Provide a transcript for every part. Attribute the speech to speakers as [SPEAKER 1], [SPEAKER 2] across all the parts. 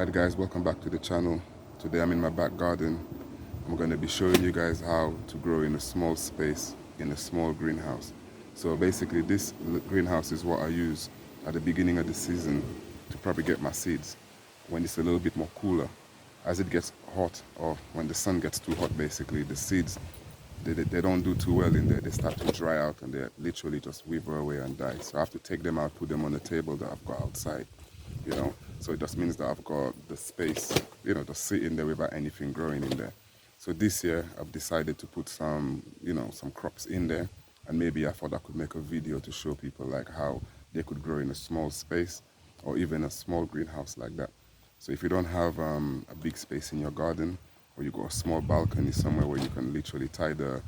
[SPEAKER 1] Alright guys, welcome back to the channel. Today I'm in my back garden. I'm going to be showing you guys how to grow in a small space in a small greenhouse. So basically this greenhouse is what I use at the beginning of the season to probably get my seeds when it's a little bit more cooler. As it gets hot, or when the sun gets too hot, basically the seeds they don't do too well in there. They start to dry out and they literally just wither away and die. So I have to take them out, put them on the table that I've got outside, you know. So it just means that I've got the space, you know, just sitting there without anything growing in there. So this year I've decided to put some, you know, some crops in there, and maybe I thought I could make a video to show people like how they could grow in a small space or even a small greenhouse like that. So if you don't have a big space in your garden, or you got a small balcony somewhere where you can literally tie the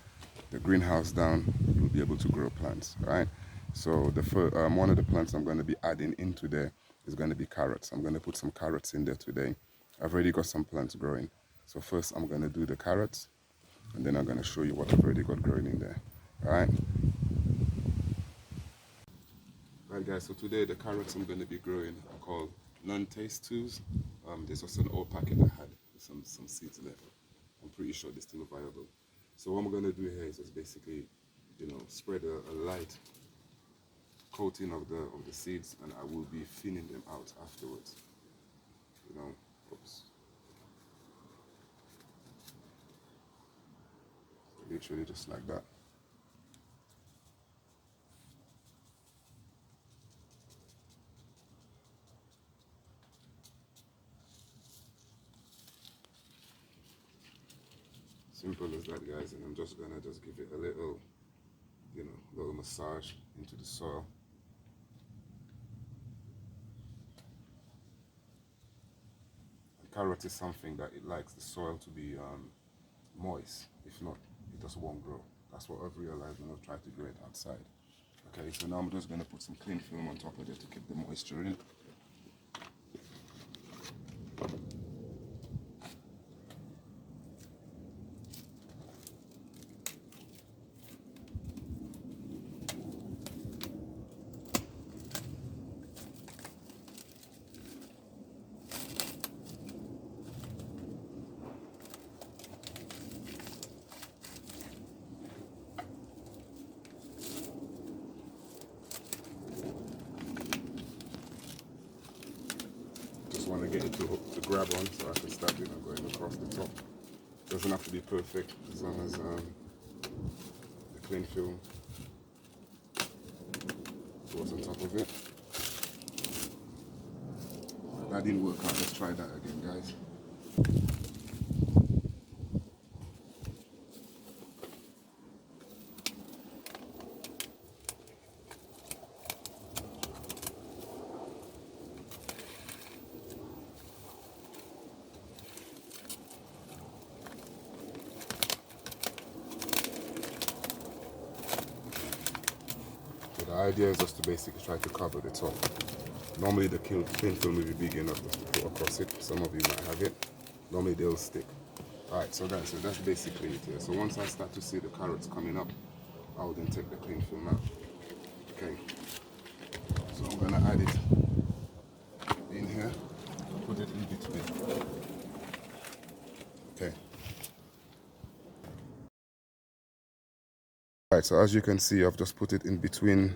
[SPEAKER 1] greenhouse down, you'll be able to grow plants, right? So one of the plants I'm going to be adding into there is going to be carrots. I'm going to put some carrots in there today. I've already got some plants growing. So first I'm going to do the carrots, and then I'm going to show you what I've already got growing in there, all right? Right guys, so today the carrots I'm going to be growing are called non-taste twos. This was an old packet I had with some seeds left. I'm pretty sure they're still viable. So what I'm going to do here is just basically, you know, spread a light coating of the seeds, and I will be thinning them out afterwards. You know, oops. Literally just like that. Simple as that, guys. And I'm just gonna give it a little, you know, little massage into the soil. Carrot is something that it likes the soil to be moist. If not, it just won't grow. That's what I've realized when I've tried to grow it outside. Okay, so now I'm just going to put some cling film on top of it to keep the moisture in. Just want to get it to grab on so I can start, you know, going across the top. Doesn't have to be perfect as long as the cling film goes on top of it. That didn't work out. Let's try that again, guys. So the idea is just to basically try to cover the top. Normally the cling film will be big enough just to put across it. Some of you might have it. Normally they'll stick. Alright, so guys, so that's basically it here. So once I start to see the carrots coming up, I'll then take the cling film out. Okay. So I'm gonna add it in here, put it in between. Okay. Alright, so as you can see, I've just put it in between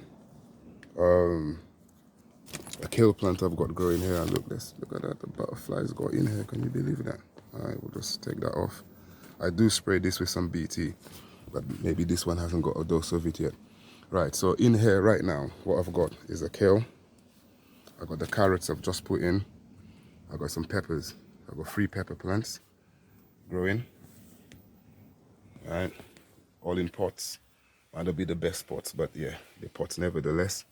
[SPEAKER 1] a kale plant I've got growing here. And look at that, the butterflies got in here. Can you believe that? Alright, we'll just take that off. I do spray this with some BT, but maybe this one hasn't got a dose of it yet. Right, so in here right now, what I've got is a kale. I've got the carrots I've just put in. I've got some peppers. I've got 3 pepper plants growing. Alright, all in pots. Might not be the best pots, but yeah, the pots nevertheless.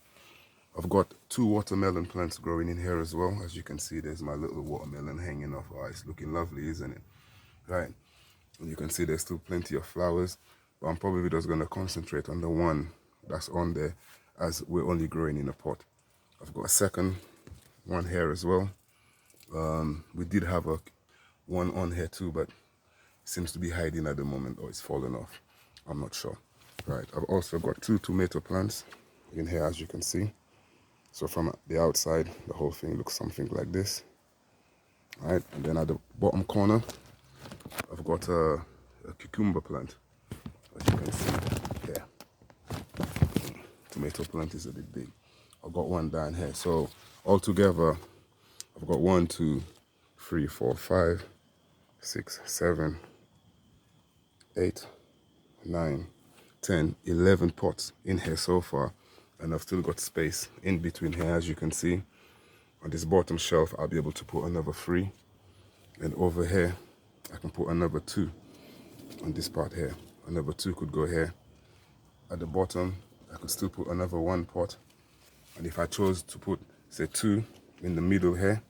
[SPEAKER 1] I've got 2 watermelon plants growing in here as well. As you can see, there's my little watermelon hanging off. Oh, it's looking lovely, isn't it? Right. And you can see there's still plenty of flowers. But I'm probably just going to concentrate on the one that's on there, as we're only growing in a pot. I've got a second one here as well. We did have one on here too, but it seems to be hiding at the moment, or it's fallen off. I'm not sure. Right. I've also got 2 tomato plants in here, as you can see. So from the outside, the whole thing looks something like this. Right, and then at the bottom corner, I've got a cucumber plant, as you can see here. Tomato plant is a bit big. I've got one down here. So altogether, I've got 1, 2, 3, 4, 5, 6, 7, 8, 9, 10, 11 pots in here so far. And I've still got space in between here, as you can see. On this bottom shelf, I'll be able to put another 3. And over here, I can put another 2 on this part here. Another 2 could go here. At the bottom, I could still put another 1 pot. And if I chose to put, say, 2 in the middle here,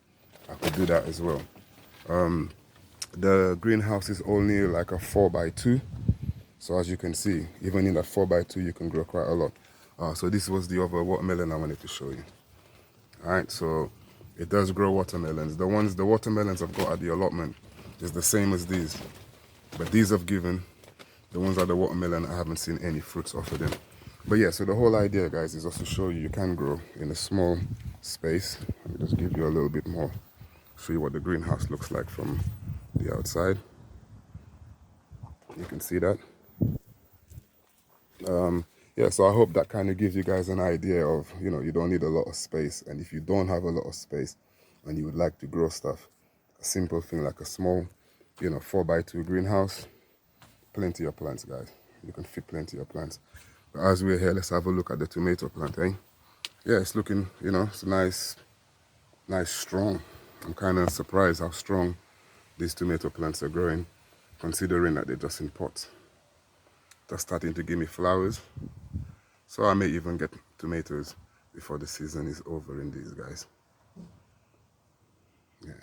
[SPEAKER 1] I could do that as well. The greenhouse is only like a 4x2. So as you can see, even in that 4x2, you can grow quite a lot. So this was the other watermelon I wanted to show you. All right, so it does grow watermelons. The watermelons I've got at the allotment is the same as these. But these I've given, the ones at the watermelon, I haven't seen any fruits off of them. But yeah, so the whole idea, guys, is also to show you can grow in a small space. Let me just give you a little bit more, show you what the greenhouse looks like from the outside. You can see that. Yeah, so I hope that kind of gives you guys an idea of, you know, you don't need a lot of space. And if you don't have a lot of space and you would like to grow stuff, a simple thing like a small, you know, 4x2 greenhouse, plenty of plants, guys. You can fit plenty of plants. But as we're here, let's have a look at the tomato plant, eh? Yeah, it's looking, you know, it's nice, strong. I'm kind of surprised how strong these tomato plants are growing, considering that they're just in pots. They're starting to give me flowers. So I may even get tomatoes before the season is over in these guys. Yeah,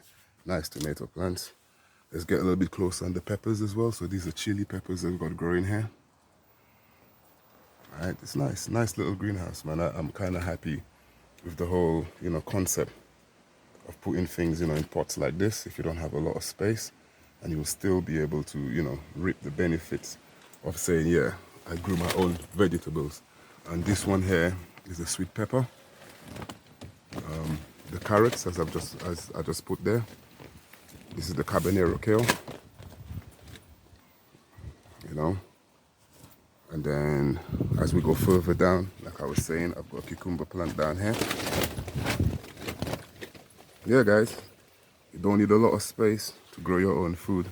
[SPEAKER 1] nice tomato plants. Let's get a little bit closer on the peppers as well. So these are chili peppers that we've got growing here. All right, it's nice little greenhouse, man. I'm kind of happy with the whole, you know, concept of putting things, you know, in pots like this if you don't have a lot of space, and you'll still be able to, you know, reap the benefits of saying, yeah, I grew my own vegetables. And this one here is a sweet pepper. The carrots, as I just put there. This is the Cabanero kale. You know. And then as we go further down, like I was saying, I've got a cucumber plant down here. Yeah, guys, you don't need a lot of space to grow your own food.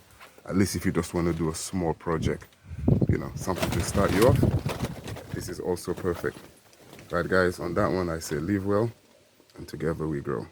[SPEAKER 1] At least if you just want to do a small project, you know, something to start you off. This is also perfect. Right, guys, on that one, I say live well, and together we grow.